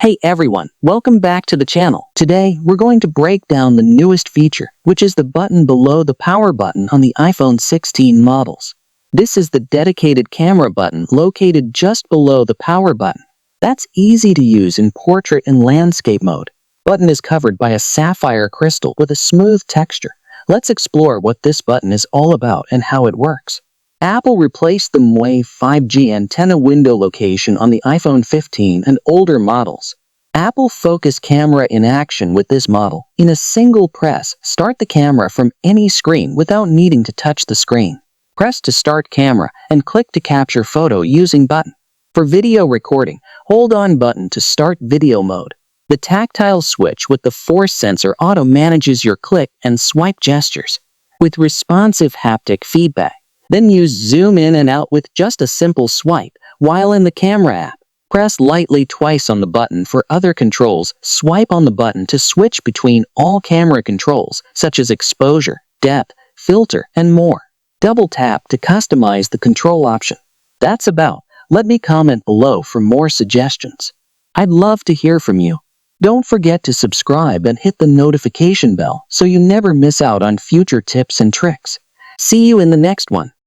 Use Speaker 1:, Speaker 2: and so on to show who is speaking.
Speaker 1: Hey everyone, welcome back to the channel. Today, we're going to break down the newest feature, which is the button below the power button on the iPhone 16 models. This is the dedicated camera button located just below the power button. That's easy to use in portrait and landscape mode. Button is covered by a sapphire crystal with a smooth texture. Let's explore what this button is all about and how it works. Apple replaced the MUI 5G antenna window location on the iPhone 15 and older models. Apple Focus Camera in action with this model. In a single press, start the camera from any screen without needing to touch the screen. Press to start camera and click to capture photo using button. For video recording, hold on button to start video mode. The tactile switch with the force sensor auto manages your click and swipe gestures. With responsive haptic feedback, then use zoom in and out with just a simple swipe. While in the camera app, press lightly twice on the button for other controls. Swipe on the button to switch between all camera controls, such as exposure, depth, filter, and more. Double tap to customize the control option. That's about. Let me comment below for more suggestions. I'd love to hear from you. Don't forget to subscribe and hit the notification bell so you never miss out on future tips and tricks. See you in the next one.